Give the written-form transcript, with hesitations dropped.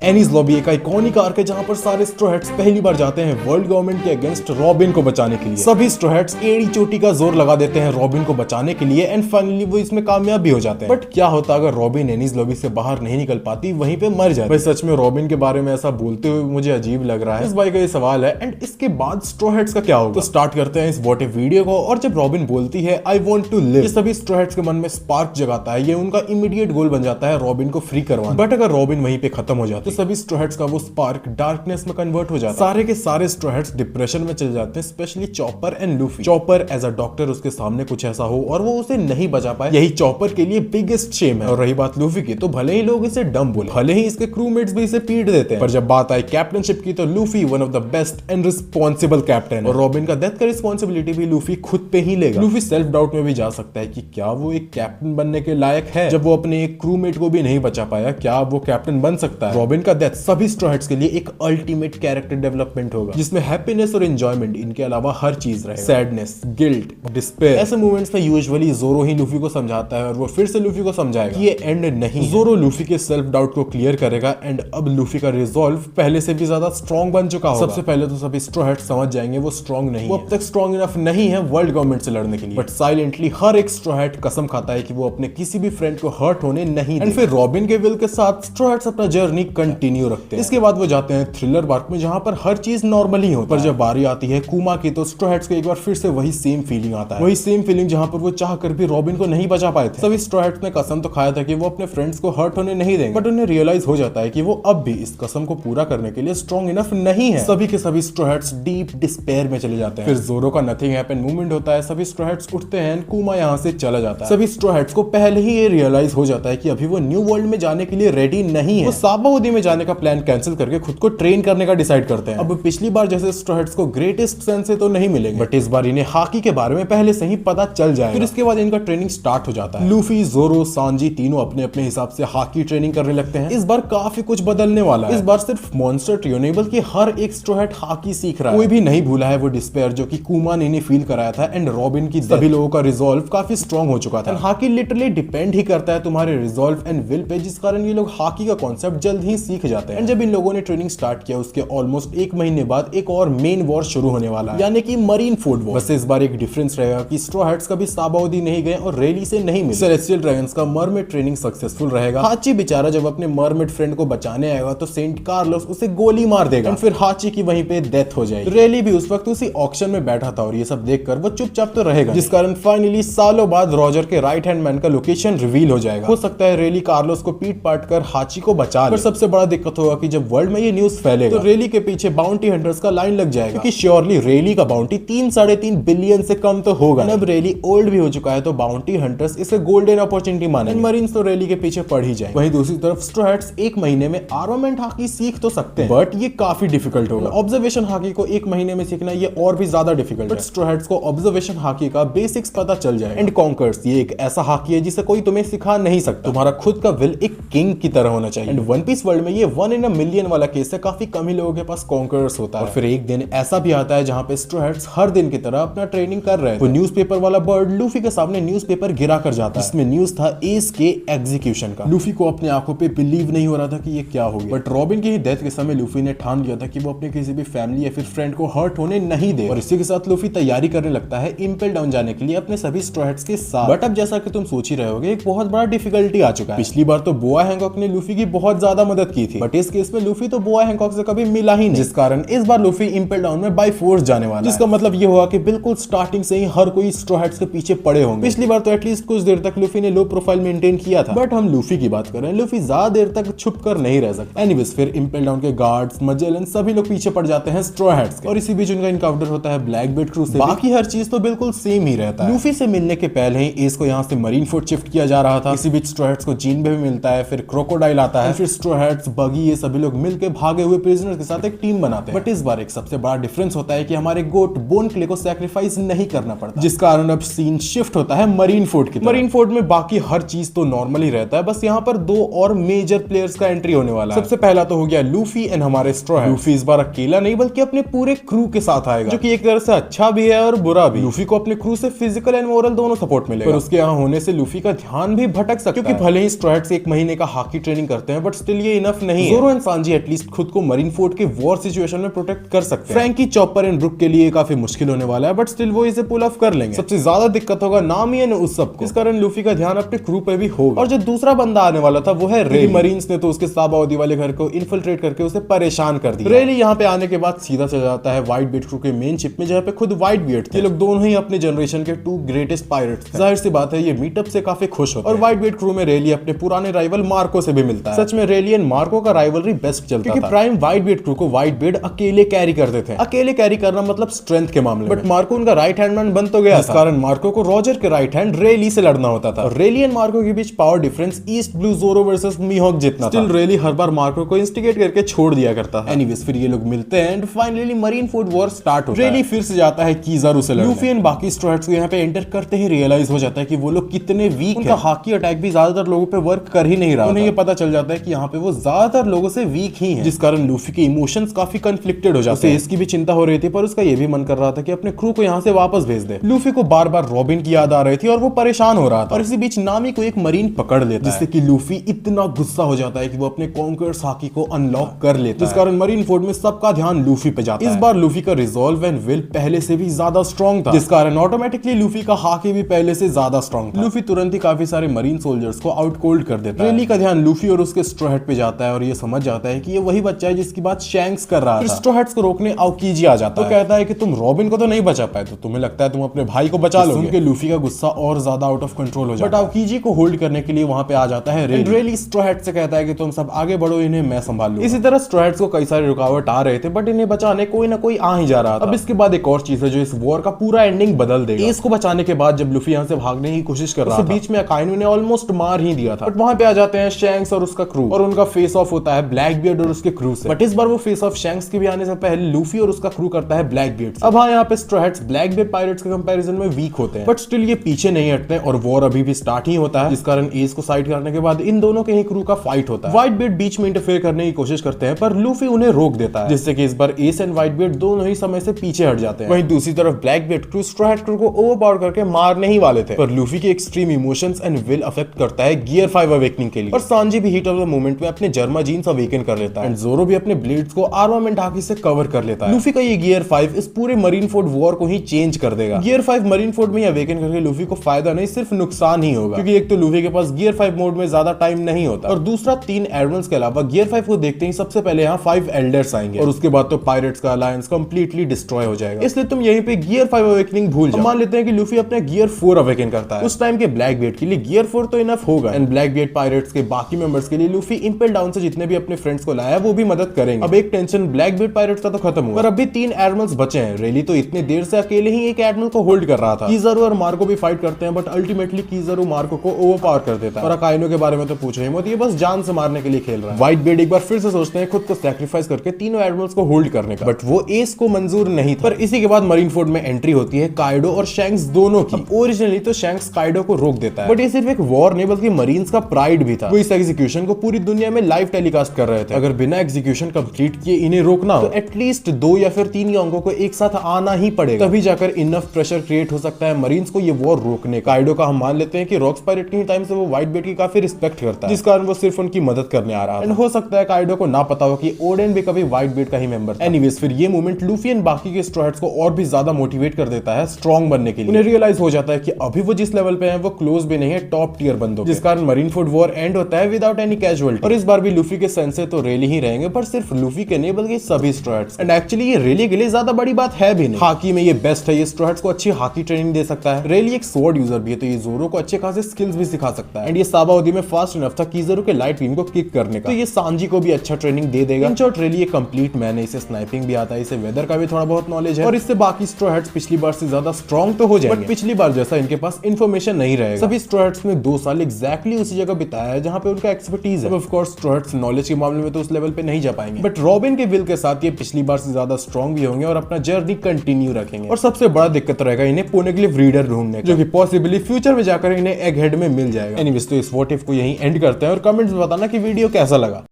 Annie's lobby एक iconic arc है जहां पर सारे स्ट्रो हैट्स पहली बार जाते हैं वर्ल्ड गवर्नमेंट के अगेंस्ट रॉबिन को बचाने के लिए। सभी स्ट्रो हैट्स एड़ी चोटी का जोर लगा देते हैं रॉबिन को बचाने के लिए एंड फाइनली वो इसमें कामयाब भी हो जाते हैं। बट क्या होता अगर रॉबिन एनीज लॉबी से बाहर नहीं निकल पाती, वहीं पे मर जाती? भाई सच में रॉबिन के बारे में ऐसा बोलते हुए मुझे अजीब लग रहा है। इस भाई का ये सवाल है एंड इसके बाद स्ट्रो हैट्स का क्या होगा? तो स्टार्ट करते हैं इस व्हाट इफ वीडियो को। और जब रॉबिन बोलती है आई वांट टू लिव, ये सभी स्ट्रो हैट्स के मन में स्पार्क जगाता है। ये उनका इमीडिएट गोल बन जाता है रॉबिन को फ्री करवाना। बट अगर रॉबिन वहीं पे खत्म हो जाती तो सभी स्ट्रो हैट्स का वो स्पार्क डार्कनेस में कन्वर्ट हो जाता है। सारे के सारे स्ट्रो हैट्स डिप्रेशन में चले जाते हैं, specially Chopper and Luffy. Chopper as a doctor उसके सामने कुछ ऐसा हो और वो उसे नहीं बचा पाए, यही चॉपर के लिए बिगेस्ट शेम है। और रही बात लूफी की, तो भले ही लोग इसे डम बोले, भले ही इसके क्रूमेट्स भी इसे पीट देते हैं, पर जब बात आई कैप्टनशिप की तो Luffy one of the best and responsible captain. और रॉबिन का डेथ का रिस्पॉन्सिबिलिटी भी लूफी खुद पे ही लेगा। लूफी सेल्फ डाउट में भी जा सकता है कि क्या वो एक कैप्टन बनने के लायक है। जब वो अपने एक क्रूमेट को भी नहीं बचा पाया, क्या वो कैप्टन बन सकता है? रॉबिन का डेथ सभी स्ट्रो हैट्स के लिए एक अल्टीमेट कैरेक्टर डेवलपमेंट होगा, जिसमें हैप्पीनेस और एंजॉयमेंट इनके अलावा हर चीज रहे। सैडनेस, गिल्ट, डिस्पेयर, ऐसे मोमेंट्स में यूजुअली जोरो ही लूफी को समझाता है और वो फिर से लूफी को समझाएगा कि ये एंड नहीं। जोरो लूफी के सेल्फ डाउट को क्लियर करेगा एंड अब लूफी का रिजॉल्व पहले से भी ज्यादा स्ट्रॉन्ग बन चुका होगा। सबसे पहले तो सभी स्ट्रो हैट्स समझ जाएंगे वो स्ट्रॉन्ग नहीं, वो अब तक स्ट्रॉन्ग इनफ नहीं है वर्ल्ड गवर्नमेंट से लड़ने के लिए। बट साइलेंटली हर एक स्ट्रो हैट कसम खाता है कि वो अपने किसी भी फ्रेंड को हर्ट होने नहीं देगा। फिर रॉबिन के विल के साथ स्ट्रो हैट्स अपना जर्नी कंटिन्यू रखते हैं। इसके बाद वो जाते हैं थ्रिलर पार्क में, जहां पर हर चीज नॉर्मल ही होती है। पर जब बारी आती है कुमा की, तो स्ट्रो हैट्स को एक बार फिर से वही सेम फीलिंग आता है, वही सेम फीलिंग जहां पर वो चाह कर भी रॉबिन को नहीं बचा पाए थे। सभी स्ट्रो हैट्स ने कसम तो खाया था कि वो अपने फ्रेंड्स को हर्ट होने नहीं देंगे, बट उन्हें रियलाइज हो जाता है कि वो अब भी इस कसम को पूरा करने के लिए स्ट्रॉन्ग इनफ नहीं है। सभी के सभी स्ट्रो हैट्स डीप डिस्पेयर में चले जाते हैं। फिर जोरो का नथिंग हैपन मूवमेंट होता है, सभी स्ट्रो हैट्स उठते हैं, कुमा यहाँ से चला जाता है। सभी स्ट्रो हैट्स को पहले ही ये रियलाइज हो जाता है कि अभी वो न्यू वर्ल्ड में जाने के लिए रेडी नहीं है। वो साबाउदी में जाने का प्लान कैंसिल करके खुद को ट्रेन करने का डिसाइड करते हैं। अब पिछली बार जैसे स्ट्रो हैट्स को ग्रेटेस्ट सेंस से तो नहीं मिलेंगे, बट इस बार इन्हें हाकी के बारे में पहले से ही पता चल जाएगा। फिर इसके बाद इनका ट्रेनिंग स्टार्ट हो जाता है। लूफी, जोरो, सांजी तीनों अपने अपने हिसाब से हाकी ट्रेनिंग करने लगते हैं। इस बार काफी कुछ बदलने वाला है। इस बार सिर्फ मॉन्स्टर ट्रियो नहीं बल्कि हर एक स्ट्रो हैट हाकी सीख रहा है। कोई भी नहीं भूला है वो डिस्पेयर जो कि कुमा ने फील कराया था एंड रॉबिन की सभी लोगों का रिजॉल्व काफी स्ट्रॉन्ग हो चुका था। हाकी लिटरली डिपेंड ही करता है तुम्हारे रिजॉल्व एंड विल पे, जिस कारण ये लोग हाकी का कॉन्सेप्ट जल्द ही सीख जाते हैं। एंड जब इन लोगों ने ट्रेनिंग स्टार्ट किया उसके ऑलमोस्ट एक महीने बाद एक और मेन वॉर शुरू होने वाला है, यानी कि मरीन फूड वॉर। बस इस बार एक डिफरेंस रहेगा कि स्ट्रो हैट्स कभी साबाउदी नहीं गए और रेली से नहीं मिले। सेलेस्टियल ड्रैगन्स का मरमेड ट्रेनिंग सक्सेसफुल रहेगा। हाची बेचारा जब अपने मरमेड फ्रेंड को बचाने आएगा तो सेंट कार्लोस उसे गोली मार देगा और फिर हाची की वहीं पे डेथ हो जाएगी। रेली भी उस वक्त उसी ऑक्शन में बैठा था और ये सब देखकर वो चुपचाप तो रहेगा, जिस कारण फाइनली सालों बाद रॉजर के राइट हैंड मैन का लोकेशन रिवील हो जाएगा। हो सकता है रेली कार्लोस को पीट पाट कर हाची को बचा ले, पर सबसे बड़ा दिक्कत होगा कि जब वर्ल्ड में ये न्यूज फैलेगा तो रेली के पीछे बाउंटी हंटर्स का लाइन लग जाएगा, क्योंकि श्योरली रेली का बाउंटी 3-3.5 बिलियन से कम तो होगा। अब रेली ओल्ड भी हो चुका है तो बाउंटी हंटर्स इसे गोल्डन अपॉर्चुनिटी मानेंगे। मरीन्स तो रेली के पीछे पड़ ही जाएंगे। वहीं दूसरी तरफ स्ट्रो हैट्स एक महीने में आर्मामेंट हाकी सीख तो सकते हैं, बट ये काफी डिफिकल्ट होगा। ऑब्जर्वेशन हाकी को एक महीने में सीखना ये और भी ज्यादा डिफिकल्ट है। स्ट्रो हैट्स को ऑब्जर्वेशन हाकी का बेसिक्स पता चल जाएगा। एंड कॉन्कर्स ये एक ऐसा हाकी है जिसे कोई तुम्हें सिखा नहीं सकता। तुम्हारा खुद का विल एक किंग की तरह होना चाहिए। एंड वन पीस वर्ल्ड में ये 1 in a million वाला केस है, काफी कम ही लोगों के पास कॉन्कर्स होता है। और फिर एक दिन ऐसा भी आता है जहां पे स्ट्रो हैट्स हर दिन की तरह अपना ट्रेनिंग कर रहे हैं। वो न्यूज़पेपर वाला बर्ड लूफी के सामने न्यूज़पेपर गिरा कर जाता है, जिसमें न्यूज था एस के एग्जीक्यूशन का। लूफी को अपने आंखों पे बिलीव नहीं हो रहा था कि ये क्या हो गया। बट रॉबिन की डेथ के समय लूफी ने ठान लिया था कि वो अपने किसी भी फैमिली या फिर फ्रेंड को हर्ट होने नहीं दे। और इसी के साथ लूफी तैयारी करने लगता है इंपेल डाउन जाने के लिए अपने सभी स्ट्रो हैट्स के साथ। बट अब जैसा कि तुम सोच ही रहे होगे, एक बहुत बड़ा डिफिकल्टी आ चुका है। पिछली बार तो बोआ हैंकॉक ने लूफी की बहुत ज्यादा मदद की थी, बट इस केस में लूफी तो बोआ हैंकॉक से कभी मिला ही नहीं, जिस कारण इस बार लूफी इंपेल डाउन में बाय फोर्स जाने वाला है। जिसका मतलब ये हुआ कि बिल्कुल स्टार्टिंग से ही हर कोई स्ट्रो हैट्स के पीछे पड़े होंगे। पिछली बार तो एटलीस्ट कुछ देर तक लूफी ने लो प्रोफाइल मेंटेन किया था, बट हम लूफी की बात कर रहे हैं। लूफी ज्यादा देर तक छुप कर नहीं रह सकता। एनीवेज फिर इंपेल डाउन के गार्ड्स, मजेलन सभी लोग पीछे पड़ जाते हैं स्ट्रो हैट्स के, और इसी बीच उनका इनकाउंटर होता है ब्लैक बेट क्रू से। बाकी हर चीज तो बिल्कुल सेम ही रहता है। लूफी से मिलने के पहले ही एस को यहाँ से मरीन फूड शिफ्ट किया जा रहा था। इसी बीच स्ट्रो हैट्स को जीन भी मिलता है, फिर क्रोकोडाइल आता है, फिर स्ट्रो हैट्स, बगी, ये सभी लोग मिलकर भागे हुए प्रिजनर्स के साथ एक टीम बनाते हैं। बट इस बार एक सबसे बड़ा डिफरेंस होता है कि हमारे गोट बोन क्ले को सैक्रिफाइस नहीं करना पड़ता, जिस कारण अब सीन शिफ्ट होता है मरीन फोर्ट की तरफ। मरीन फोर्ट में बाकी हर चीज तो नॉर्मल ही रहता है, बस यहाँ पर 2 और मेजर प्लेयर्स का एंट्री होने वाला है। सबसे पहला तो हो गया लूफी एंड हमारे स्ट्रो हैट्स। लूफी इस बार अकेला नहीं बल्कि अपने पूरे क्रू के साथ आएगा, जो कि एक तरह से अच्छा भी है और बुरा भी। लूफी को अपने क्रू से फिजिकल एंड मोरल दोनों सपोर्ट मिलेगा, पर उसके यहाँ होने से लूफी का ध्यान भी भटक सकता है, क्योंकि भले ही स्ट्रो हैट्स 1 महीने का हाकी ट्रेनिंग करते हैं, बट स्टिल ये इनफ नहीं है। जोरो एंड सांजी एटलीस्ट खुद को मरीन फोर्ड के वॉर सिचुएशन में प्रोटेक्ट कर सकते हैं। फ्रैंकी, चॉपर एंड ब्रुक के लिए काफी मुश्किल होने वाला है, बट स्टिल वो इसे पुल ऑफ कर लेंगे। सबसे ज्यादा दिक्कत होगा नामी एंड उस सबको। इस कारण लूफी का ध्यान अपने क्रू पे भी होगा। और जो दूसरा बंदा आने वाला था वो है रेली। मरीन्स ने तो उसके साबाउदी वाले घर को इन्फिल्ट्रेट करके उसे परेशान कर दिया। रेली यहाँ पे आने के बाद सीधा चला जाता है व्हाइट बीट क्रू के मेन शिप में, जहाँ पे खुद व्हाइट बीट थे। ये लोग दोनों ही अपने जनरेशन के 2 ग्रेटेस्ट पायरेट्स थे। जाहिर सी बात है ये मीटअप से काफी खुश होते हैं। और व्हाइट बीट क्रू में रेली अपने पुराने राइवल मार्को से भी मिलता है। सच में रेली एंड मार्को का राइवलरी बेस्ट चलता था। प्राइम व्हाइट बीट क्रू को व्हाइट बीट अकेले कैरी करते थे। अकेले कैरी करना मतलब स्ट्रेंथ के मामले में। बट मार्को उनका राइट हैंड मैन बन तो गया, इस कारण मार्को को रॉजर के राइट हैंड रेली से लड़ना होता था। रेली एंड मार्को के बीच पावर डिफरेंस ईस्ट ब्लू जोरो वर्सेस मीहॉक जितना था। रेली हर बार मार्को को इंस्टिगेट करके छोड़ दिया करता है। एनीवेज फिर ये लोग मिलते हैं and finally marine Ford war start होता है। रेली फिर से जाता है कीजारू से लड़ने। लूफी एंड बाकी स्ट्रो हेड्स को यहाँ पे एंटर करते ही रियलाइज हो जाता है कि वो लोग कितने वीक हैं। उनका हाकी अटैक भी ज्यादातर लोगों पे वर्क कर ही नहीं रहा। उन्हें ये पता चल जाता है कि यहाँ पे वो ज्यादातर लोगों से वीक ही हैं, जिस कारण लूफी के इमोशंस काफी कन्फ्लिक्टेड हो जाते हैं। इसकी भी चिंता हो रही थी, पर उसका ये भी मन कर रहा था कि अपने क्रू को यहाँ से वापस भेज दे। लूफी को बार बार रॉबिन की याद आ रही थी और वो परेशान हो रहा था। और इसी बीच नामी को एक मरीन पकड़ लेता है, जिससे कि लूफी इतना गुस्सा हो जाता है कि वो अपने कॉन्कर्स हाकी को अनलॉक कर लेता है, जिस कारण मरीन फोर्ड में सबका ध्यान लूफी पे जाता है। इस बार लूफी का रिजॉल्व एंड विल पहले से भी ज्यादा स्ट्रॉन्ग था, जिस कारण ऑटोमेटिकली लूफी का हाकी भी पहले से ज्यादा स्ट्रॉन्ग था। लूफी तुरंत ही काफी सारे मरीन सोल्जर्स को आउट कोल्ड कर देता है। रेली का ध्यान लूफी और उसके स्ट्रो हेड पे जाता है और ये समझ जाता है कि ये वही बच्चा है जिसकी बात शैंक्स कर रहा था। स्ट्रो हेड्स को रोकने आउकीजी आ जाता है। तो कहता है कि तुम रॉबिन को तो नहीं बचा पाए, तो तुम्हें लगता है तुम अपने भाई को बचा लोगे। उनके लूफी का गुस्सा और ज्यादा आउट ऑफ कंट्रोल हो जाता है। बट आउकीजी को होल्ड करने के लिए वहां पे आ जाता है रेली। रेली स्ट्रो हेड से कहता है कि तुम सब आगे बढ़ो, इन्हें मैं संभाल लूंगा। इसी तरह स्ट्रो हेड्स को कई सारे रुकावट आ रहे थे, बट इन्हें बचाने कोई ना कोई आ ही जा रहा था। अब इसके बाद एक और चीज है जो इस वॉर का पूरा एंडिंग बदल देगा। एस को बचाने के बाद जब लूफी यहाँ से भागने की कोशिश कर रहा था, बीच में अकाइनो ने ऑलमोस्ट मार ही दिया था। बट वहां पे आ जाते हैं शैंक्स और उसका क्रू, और उनका फेस ऑफ होता है ब्लैक बियर्ड और उसके क्रू से। बट इस बार वो फेस ऑफ शैंक्स के भी आने से पहले लूफी और उसका क्रू करता है ब्लैक बियर्ड। अब हाँ, यहाँ पे स्ट्रो हेड्स ब्लैक बियर्ड पायरेट्स के कंपैरिजन में वीक होते हैं, बट स्टिल ये पीछे नहीं हटते और वॉर अभी भी स्टार्ट ही होता है, जिस कारण एस को साइड करने के बाद इन दोनों के ही क्रू का फाइट होता है। व्हाइट बियर्ड बीच में इंटरफेयर करने की कोशिश करते हैं, पर लूफी उन्हें रोक देता है, जिससे कि इस बार एस एंड व्हाइट बियर्ड दोनों ही समय से पीछे हट जाते हैं। वहीं दूसरी तरफ black beard crew स्ट्रो head crew को ओवरपावर करके मारने ही वाले थे, पर लूफी के extreme emotions and will affect करता है गियर 5 अवेकनिंग के लिए। और सांजी भी हीट ऑफ द मोमेंट में अपने जर्मा जीन्स अवेकन कर लेता है एंड जोरो भी अपने ब्लेड्स को आर्मामेंट हाकी से कवर कर लेता है। लूफी का ये गियर 5 इस पूरे मरीन फोर्ड वॉर को ही चेंज कर देगा। गियर 5 मरीन फोर्ड में अवेकन करके लूफी को फायदा नहीं सिर्फ नुकसान ही होगा, क्योंकि एक तो लूफी के पास गियर 5 मोड में ज्यादा टाइम नहीं होता, और दूसरा 3 एडमिरल्स के अलावा गियर 5 को देखते ही सबसे पहले यहाँ 5 एल्डर्स आएंगे, और उसके बाद तो पायरेट्स का अलायंस कंप्लीटली डिस्ट्रॉय हो जाएगा। इसलिए तुम यहीं पे गियर 5 अवेकनिंग भूल जाओ। मान लेते हैं कि लूफी अपने गियर 4 अवेकन करता है। उस टाइम के ब्लैक बियर्ड के लिए गियर 4 तो इनफ होगा, एंड ब्लैक बियर्ड पायरेट्स के बाकी मेंबर्स के लिए लूफी इंपेल डाउन से जितने भी अपने फ्रेंड्स को लाया वो भी मदद करेंगे। अब एक टेंशन ब्लैक बियर्ड पायरेट्स का तो खत्म हुआ, पर अभी 3 एडमिरल्स बचे हैं। रेली तो इतने देर से अकेले ही एक एडमिरल को होल्ड कर रहा था। कीजारू और मार्को भी फाइट करते हैं, बट अल्टीमेटली कीजारू मार्को को ओवरपावर कर देता है। और अकाइनो के बारे में तो पूछो ही मत, ये बस जान से मारने के लिए खेल रहा है। व्हाइट बियर्ड एक बार फिर से सोचते हैं खुद को सैक्रिफाइस करके तीनों एडमिरल्स को होल्ड करने का, बट वो एस को मंजूर नहीं था। पर इसी के बाद मरीन फोर्ड में एंट्री होती है काइडो और शैंक्स दोनों की। ओरिजिनली तो शैंक्स काइडो को रोक देता है, बट ये सिर्फ एक वॉर नहीं बल्कि मरीन्स का प्राइड भी था। वो इस एग्जीक्यूशन को पूरी दुनिया में लाइव टेलीकास्ट कर रहे थे। अगर बिना एग्जीक्यूशन कंप्लीट किए इन्हें रोकना हो तो एटलीस्ट 2 या फिर 3 यंगों को एक साथ आना ही पड़ेगा, तभी जाकर इनफ प्रेशर क्रिएट हो सकता है मरीन्स को ये वॉर रोकने। काइडो का हम मान लेते हैं कि रॉक्स पायरेट के टाइम से वो व्हाइट बियर्ड की काफी रिस्पेक्ट करता है, जिस कारण वो सिर्फ उनकी मदद करने आ रहा है। हो सकता है काइडो को ना पता हो कि ओडेन भी कभी व्हाइट बियर्ड का ही मेंबर था। एनीवेज फिर ये मोमेंट लूफी एंड बाकी के स्ट्रो हेड्स को और भी ज्यादा मोटिवेट कर देता है स्ट्रॉन्ग बनने के लिए। उन्हें रियलाइज हो जाता है कि अभी वो जिस लेवल पे हैं वो क्लोज भी नहीं है टॉप टियर बंदों के, जिस कारण मरीन फोर्ड वॉर एंड होता है विदाउट एनी कैजुअलिटी। और इस बार भी लूफी के सेंसे तो रेली ही रहेंगे, पर सिर्फ लूफी के नहीं बल्कि सभी स्ट्रो हेड्स। एंड एक्चुअली ये रेली के लिए ज्यादा बड़ी बात है भी नहीं, हाकी में ये बेस्ट है। ये स्ट्रो हेड्स को अच्छी हाकी ट्रेनिंग दे सकता है। रेली एक स्वॉर्ड यूजर भी है, तो ये जोरो को अच्छे खासे स्किल्स भी सिखा सकता है। एंड ये साबाउदी में फास्ट इनफ था कीजरो के लाइट बीम को किक करने का, तो ये सांजी को भी अच्छा ट्रेनिंग दे देगा। इन शॉर्ट रेली एक कंप्लीट मैन है, इसे स्नाइपिंग भी आता है, इसे वेदर का भी थोड़ा बहुत नॉलेज है, और इससे बाकी स्ट्रो हेड्स पिछली बार से ज्यादा स्ट्रॉन्ग तो हो जाएंगे, बट पिछली बार जैसा इनके पास इन्फॉर्मेशन नहीं रहेगा। सभी स्ट्रो हेड्स ने 2 साल एग्जैक्टली उसी जगह बिताया है जहां पे उनका एक्सपर्टीज है। Of course Straw Hats knowledge के मामले में तो उस लेवल पे नहीं जा पाएंगे, बट रॉबिन के विल के साथ ये पिछली बार से ज्यादा स्ट्रॉन्ग भी होंगे और अपना जर्नी कंटिन्यू रखेंगे। और सबसे बड़ा दिक्कत रहेगा इन्हें पोनेग्लिफ रीडर ढूंढने का, जो कि पॉसिबली फ्यूचर में जाकर इन्हें एग हेड में मिल जाएगा। एनीवेज तो इस व्हाट इफ को यहीं एंड करते हैं, और कमेंट्स में बताना कि वीडियो कैसा लगा।